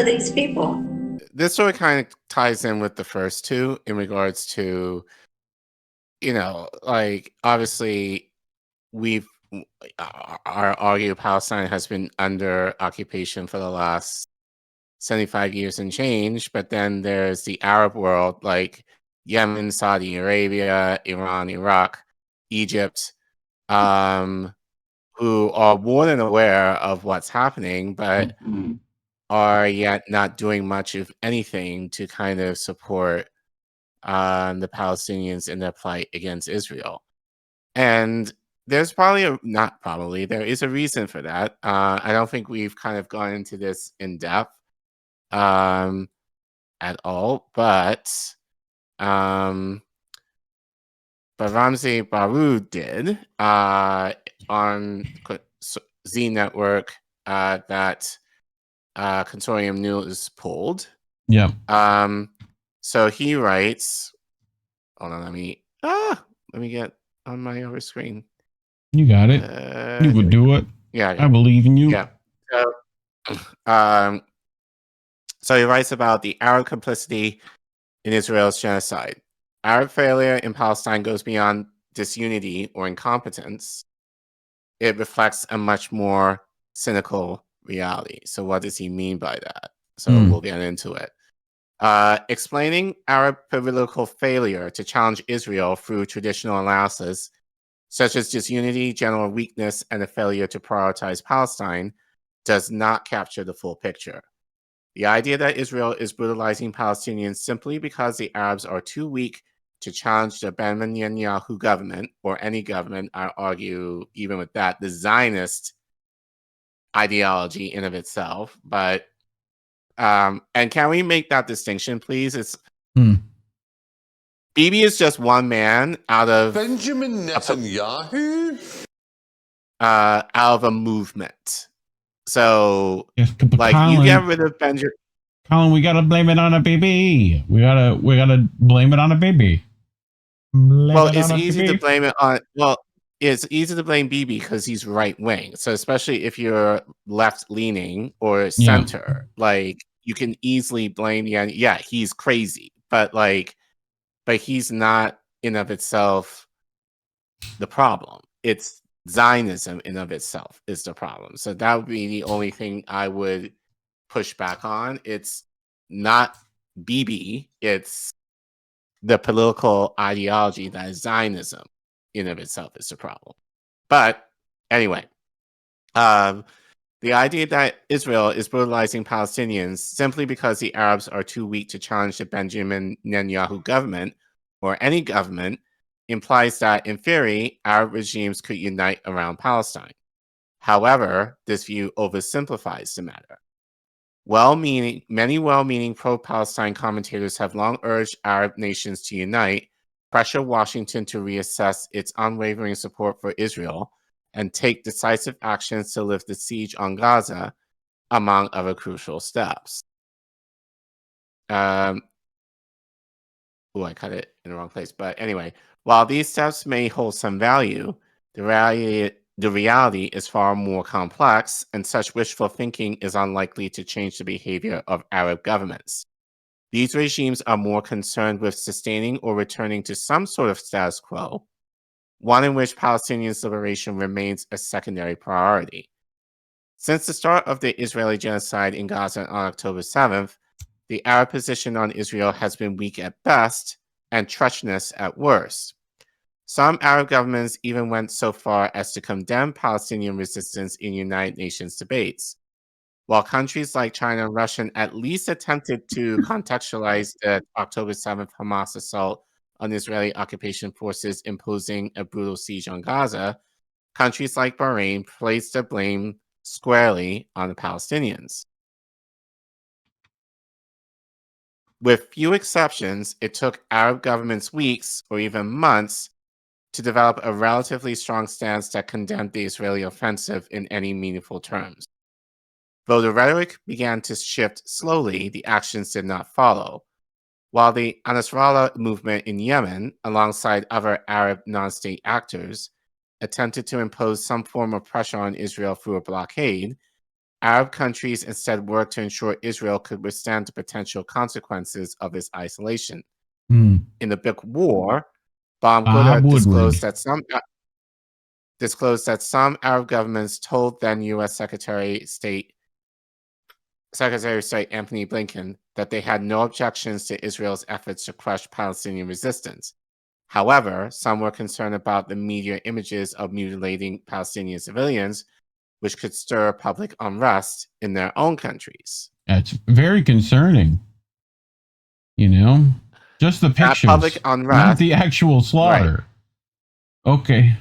are these people? This sort of kind of ties in with the first two in regards to, like, obviously we've our argue Palestine has been under occupation for the last 75 years and change, but then there's the Arab world like Yemen, Saudi Arabia, Iran, Iraq, Egypt, who are more than aware of what's happening, but are yet not doing much, if anything, to kind of support the Palestinians in their plight against Israel. And there's probably there is a reason for that. I don't think we've kind of gone into this in depth at all, but Ramzy Baroud did on Z Network that Consortium News pulled. Yeah. So he writes, hold on, let me get on my other screen. You got it. You could do it. Yeah, I believe in you. Yeah. So he writes about the Arab complicity in Israel's genocide. Arab failure in Palestine goes beyond disunity or incompetence. It reflects a much more cynical reality. So what does he mean by that? So we'll get into it. Explaining Arab political failure to challenge Israel through traditional analysis, such as disunity, general weakness, and a failure to prioritize Palestine, does not capture the full picture. The idea that Israel is brutalizing Palestinians simply because the Arabs are too weak to challenge the Benjamin Netanyahu government, or any government, I argue, even with that, the Zionist ideology in of itself. But, and can we make that distinction, please? It's Bibi is just one man out of Benjamin Netanyahu, out of a movement. So, yes, like, Collin, you get rid of Benjamin. Collin, we gotta blame it on a baby. We gotta blame it on a baby. It's easy to blame it on. Well, it's easy to blame Bibi because he's right wing. So especially if you're left leaning or center, like you can easily blame. Yeah, he's crazy, but he's not in of itself the problem. It's Zionism in of itself is the problem. So that would be the only thing I would push back on. It's not Bibi. It's the political ideology that is Zionism in of itself is the problem. But anyway, the idea that Israel is brutalizing Palestinians simply because the Arabs are too weak to challenge the Benjamin Netanyahu government, or any government, implies that, in theory, Arab regimes could unite around Palestine. However, this view oversimplifies the matter. Many well-meaning pro-Palestine commentators have long urged Arab nations to unite, pressure Washington to reassess its unwavering support for Israel, and take decisive actions to lift the siege on Gaza, among other crucial steps. I cut it in the wrong place. But anyway, while these steps may hold some value, the reality is far more complex, and such wishful thinking is unlikely to change the behavior of Arab governments. These regimes are more concerned with sustaining or returning to some sort of status quo, one in which Palestinians' liberation remains a secondary priority. Since the start of the Israeli genocide in Gaza on October 7th, the Arab position on Israel has been weak at best and treacherous at worst. Some Arab governments even went so far as to condemn Palestinian resistance in United Nations debates, while countries like China and Russia at least attempted to contextualize the October 7th Hamas assault on Israeli occupation forces imposing a brutal siege on Gaza. Countries like Bahrain placed the blame squarely on the Palestinians. With few exceptions, it took Arab governments weeks or even months to develop a relatively strong stance that condemned the Israeli offensive in any meaningful terms. Though the rhetoric began to shift slowly, the actions did not follow. While the Al-Nasrallah movement in Yemen, alongside other Arab non-state actors, attempted to impose some form of pressure on Israel through a blockade, Arab countries instead worked to ensure Israel could withstand the potential consequences of its isolation. In the Big War, Baroud disclosed that some Arab governments told then U.S. Secretary of State Anthony Blinken that they had no objections to Israel's efforts to crush Palestinian resistance. However, some were concerned about the media images of mutilating Palestinian civilians, which could stir public unrest in their own countries. That's very concerning. Just the pictures, that public unrest, not the actual slaughter. Right. Okay.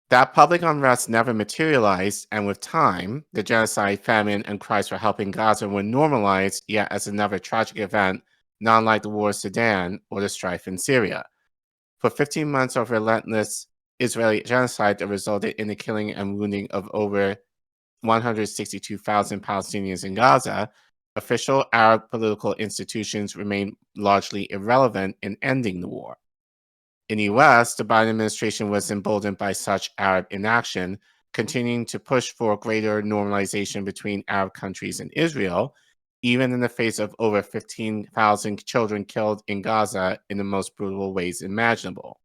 That public unrest never materialized, and with time, the genocide, famine, and cries for help in Gaza were normalized, yet as another tragic event, not unlike the war of Sudan or the strife in Syria. For 15 months of relentless Israeli genocide that resulted in the killing and wounding of over 162,000 Palestinians in Gaza, official Arab political institutions remained largely irrelevant in ending the war. In the U.S., the Biden administration was emboldened by such Arab inaction, continuing to push for greater normalization between Arab countries and Israel, even in the face of over 15,000 children killed in Gaza in the most brutal ways imaginable.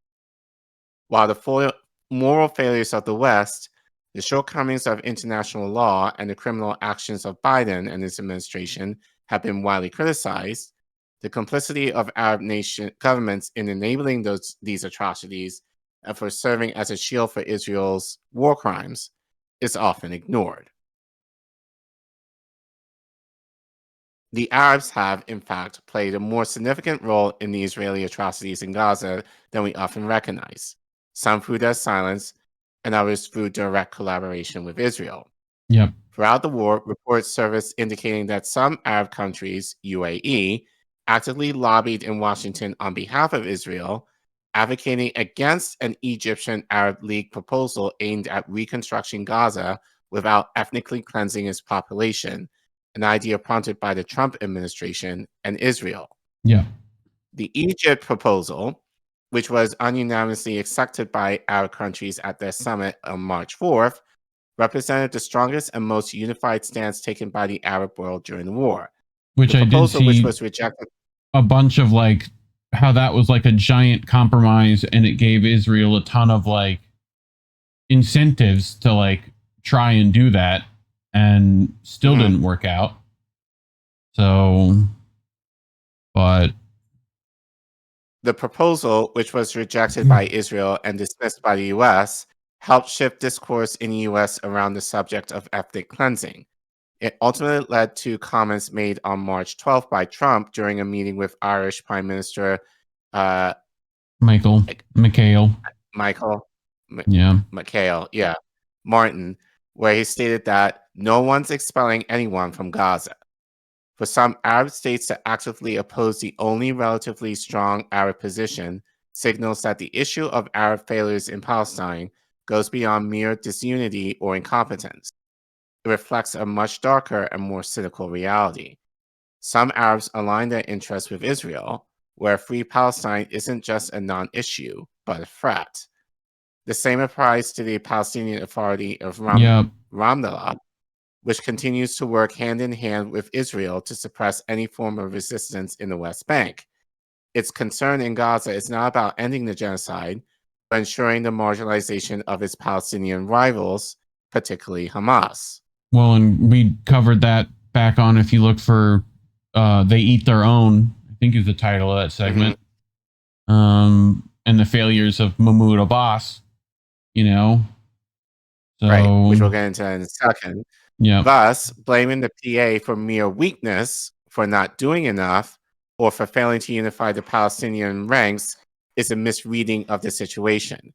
While the moral failures of the West, the shortcomings of international law, and the criminal actions of Biden and his administration have been widely criticized, the complicity of Arab nation governments in enabling these atrocities and for serving as a shield for Israel's war crimes is often ignored. The Arabs have, in fact, played a more significant role in the Israeli atrocities in Gaza than we often recognize, some through their silence and others through direct collaboration with Israel. Yep. Throughout the war, reports surfaced indicating that some Arab countries, UAE, actively lobbied in Washington on behalf of Israel, advocating against an Egyptian Arab League proposal aimed at reconstructing Gaza without ethnically cleansing its population, an idea prompted by the Trump administration and Israel. Yeah. The Egypt proposal, which was unanimously accepted by Arab countries at their summit on March 4th, represented the strongest and most unified stance taken by the Arab world during the war. Which the proposal, which was rejected, a bunch of how that was like a giant compromise, and it gave Israel a ton of incentives to try and do that, and still didn't work out. So, but the proposal, which was rejected by Israel and dismissed by the U.S., helped shift discourse in the U.S. around the subject of ethnic cleansing. It ultimately led to comments made on March 12th by Trump during a meeting with Irish Prime Minister Michael Martin, where he stated that no one's expelling anyone from Gaza. For some Arab states to actively oppose the only relatively strong Arab position signals that the issue of Arab failures in Palestine goes beyond mere disunity or incompetence. It reflects a much darker and more cynical reality. Some Arabs align their interests with Israel, where a free Palestine isn't just a non-issue, but a threat. The same applies to the Palestinian Authority of Ramallah, which continues to work hand in hand with Israel to suppress any form of resistance in the West Bank. Its concern in Gaza is not about ending the genocide, but ensuring the marginalization of its Palestinian rivals, particularly Hamas. Well, and we covered that back on, if you look for They Eat Their Own, I think is the title of that segment. And the failures of Mahmoud Abbas, So, right, which we'll get into in a second. Yeah. Thus, blaming the PA for mere weakness, for not doing enough, or for failing to unify the Palestinian ranks is a misreading of the situation.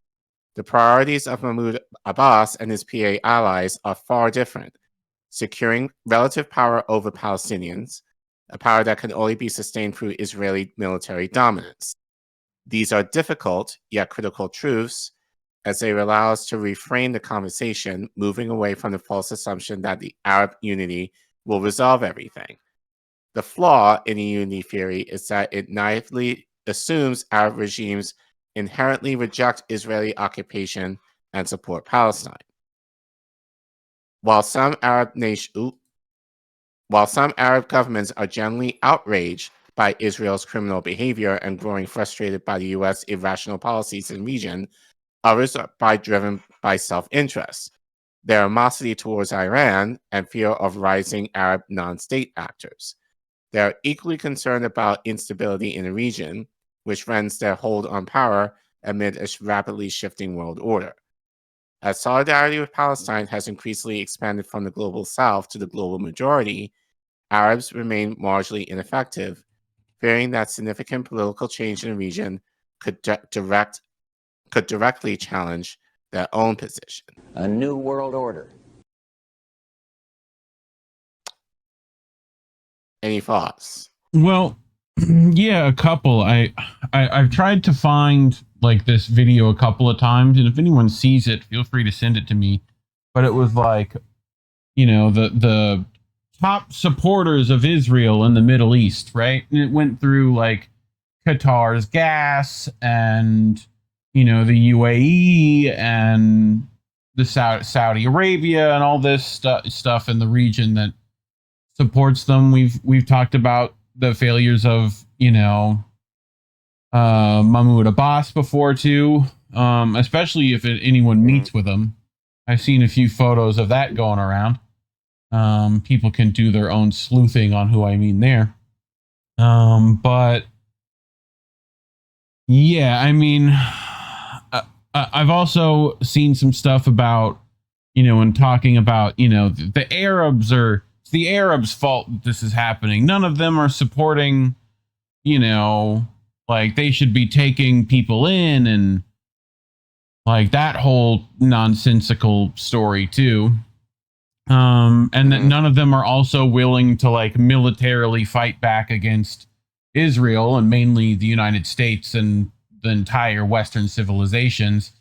The priorities of Mahmoud Abbas and his PA allies are far different. Securing relative power over Palestinians, a power that can only be sustained through Israeli military dominance. These are difficult, yet critical truths, as they allow us to reframe the conversation, moving away from the false assumption that the Arab unity will resolve everything. The flaw in the unity theory is that it naively assumes Arab regimes inherently reject Israeli occupation and support Palestine. While some Arab governments are generally outraged by Israel's criminal behavior and growing frustrated by the U.S. irrational policies in the region, others are driven by self-interest, their animosity towards Iran, and fear of rising Arab non-state actors. They are equally concerned about instability in the region, which rends their hold on power amid a rapidly shifting world order. As solidarity with Palestine has increasingly expanded from the global south to the global majority, Arabs remain marginally ineffective, fearing that significant political change in the region could directly challenge their own position. A new world order. Any thoughts? Well, yeah, a couple. I've tried to find like this video a couple of times, and if anyone sees it, feel free to send it to me. But it was like, you know, the top supporters of Israel in the Middle East, right? And it went through like Qatar's gas and, you know, the UAE and the Saudi Arabia and all this stuff in the region that supports them. We've talked about the failures of, you know, Mahmoud Abbas before too, especially if anyone meets with him. I've seen a few photos of that going around. People can do their own sleuthing on who I mean there. But yeah, I mean, I've also seen some stuff about, you know, and talking about, you know, the Arabs are, it's the Arabs' fault that this is happening. None of them are supporting, you know, like they should be taking people in and like that whole nonsensical story too. And that none of them are also willing to like militarily fight back against Israel and mainly the United States and the entire Western civilizations.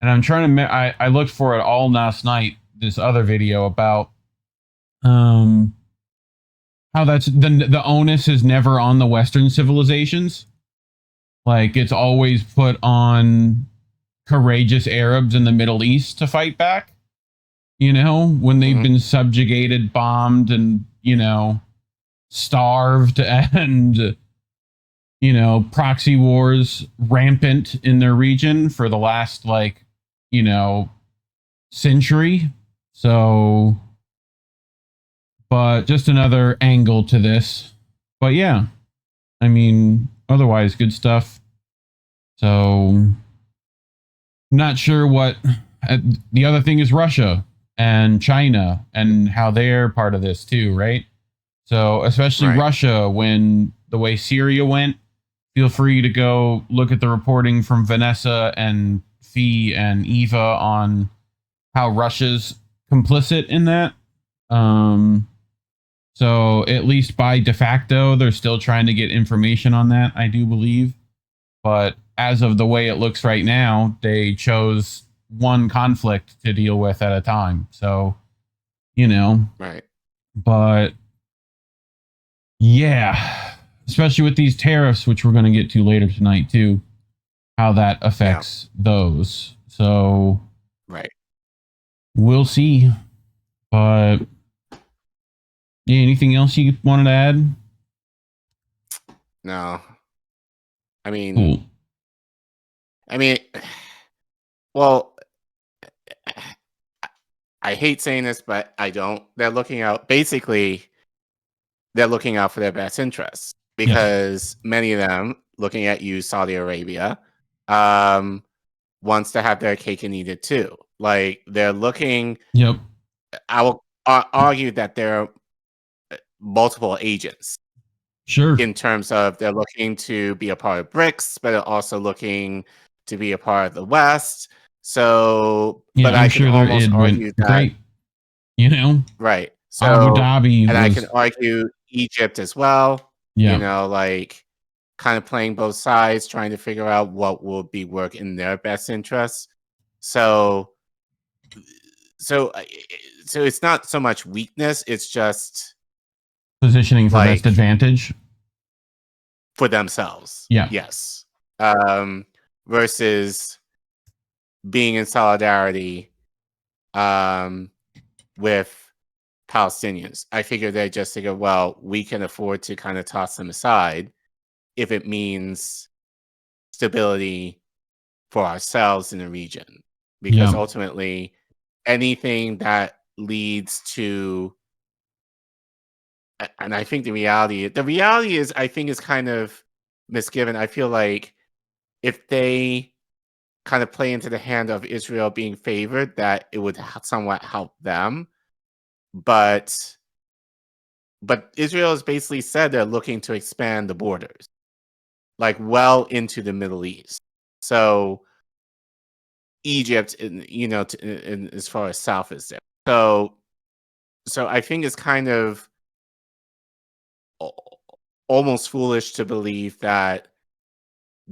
And I'm trying to, I looked for it all last night, this other video about how that's the onus is never on the Western civilizations. Like it's always put on courageous Arabs in the Middle East to fight back, you know, when they've been subjugated, bombed, and, you know, starved and, you know, proxy wars rampant in their region for the last, like, you know, century. So, but just another angle to this. But yeah, I mean, otherwise good stuff. So, not sure what the other thing is. Russia and China and how they're part of this too, right? So especially Russia, when the way Syria went, feel free to go look at the reporting from Vanessa and Fee and Eva on how Russia's complicit in that. So at least by de facto, they're still trying to get information on that, I do believe. But as of the way it looks right now, they chose one conflict to deal with at a time. So, you know. Right. But yeah, especially with these tariffs, which we're going to get to later tonight too, how that affects those. So, right. We'll see. But yeah, anything else you wanted to add? No. I mean, cool. Well, I hate saying this, but I don't. They're looking out. Basically, they're looking out for their best interests because many of them, looking at you, Saudi Arabia, wants to have their cake and eat it too. Like they're looking. Yep. I will argue that there are multiple agents. Sure. In terms of they're looking to be a part of BRICS, but they're also looking to be a part of the West. So, yeah, but I'm I sure can almost argue that, great. You know, right? So Abu Dhabi, and I can argue Egypt as well. Yeah. You know, like kind of playing both sides, trying to figure out what will be work in their best interests. So it's not so much weakness; it's just positioning for best advantage for themselves. Yeah. Yes. Versus being in solidarity, with Palestinians. I figure they just figure, well, we can afford to kind of toss them aside if it means stability for ourselves in the region. Because ultimately, anything that leads to, and I think the reality is, I think is kind of misgiven. I feel like if they kind of play into the hand of Israel being favored, that it would somewhat help them. But Israel has basically said they're looking to expand the borders, like well into the Middle East. So Egypt, in as far as south is there. So I think it's kind of almost foolish to believe that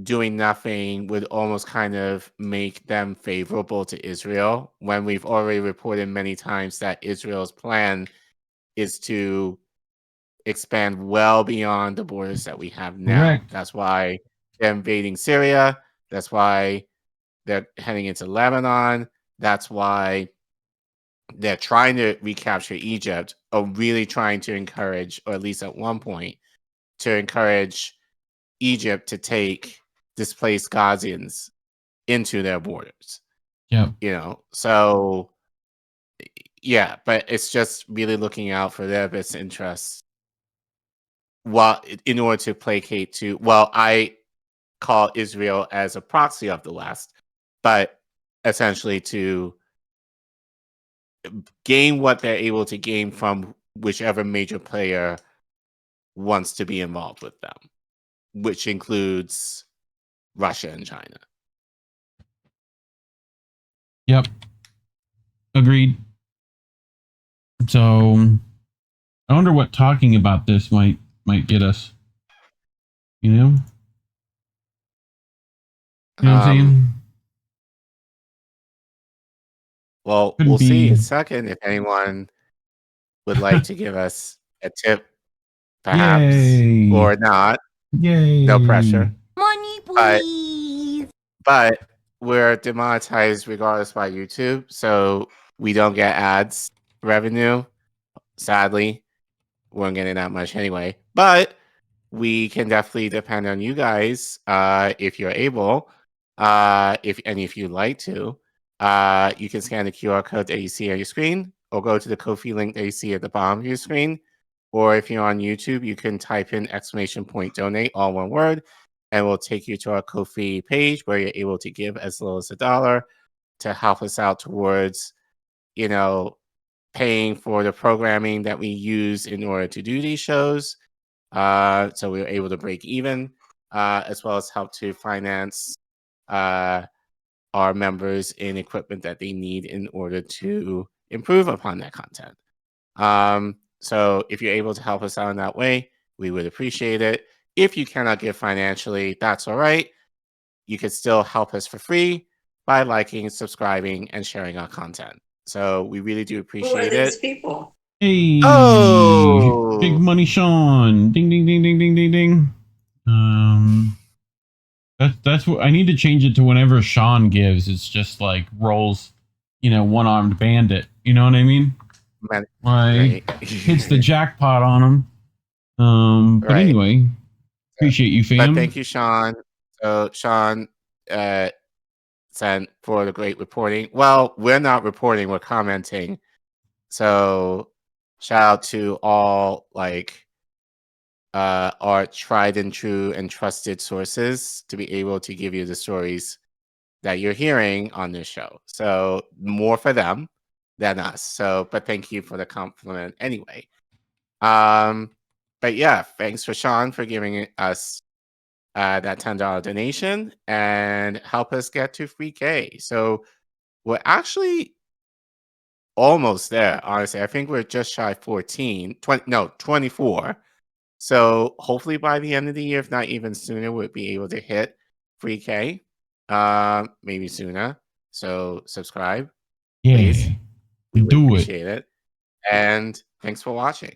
doing nothing would almost kind of make them favorable to Israel, when we've already reported many times that Israel's plan is to expand well beyond the borders that we have now. Correct. That's why they're invading Syria. That's why they're heading into Lebanon. That's why they're trying to recapture Egypt, or really trying to encourage, or at least at one point, to encourage Egypt to take displaced Gazans into their borders. So yeah, but it's just really looking out for their best interests, in order to placate to, I call Israel as a proxy of the West, but essentially to gain what they're able to gain from whichever major player wants to be involved with them, which includes Russia and China. Yep. Agreed. So I wonder what talking about this might get us. You know what I'm saying? Well, we'll see in a second if anyone would like to give us a tip, perhaps. Yay. Or not. Yay. No pressure. Money, please. But we're demonetized regardless by YouTube, so we don't get ads revenue. Sadly, we weren't getting that much anyway. But we can definitely depend on you guys, if you're able, if you'd like to. You can scan the QR code that you see on your screen, or go to the Ko-fi link that you see at the bottom of your screen. Or if you're on YouTube, you can type in !donate, all one word, and we'll take you to our Ko-fi page where you're able to give as little as $1 to help us out towards, paying for the programming that we use in order to do these shows. So we were able to break even, as well as help to finance our members in equipment that they need in order to improve upon that content. So if you're able to help us out in that way, we would appreciate it. If you cannot give financially, that's all right. You could still help us for free by liking, subscribing, and sharing our content. So we really do appreciate it. People? Hey! Oh! Big money, Sean! Ding, ding, ding, ding, ding, ding, ding. That's what I need to change it to. Whenever Sean gives, it's just like rolls, one-armed bandit. You know what I mean? Like hits the jackpot on him. But anyway, appreciate you, fam. But thank you, Sean. So Sean sent for the great reporting. Well, we're not reporting, we're commenting. So shout out to all our tried and true and trusted sources to be able to give you the stories that you're hearing on this show. So more for them than us. So, but thank you for the compliment anyway. But yeah, thanks for Sean for giving us that $10 donation and help us get to 3K. So we're actually almost there, honestly. I think we're just shy of 24. So hopefully by the end of the year, if not even sooner, we'll be able to hit 3K. Maybe sooner. So subscribe, please. We would appreciate it. And thanks for watching.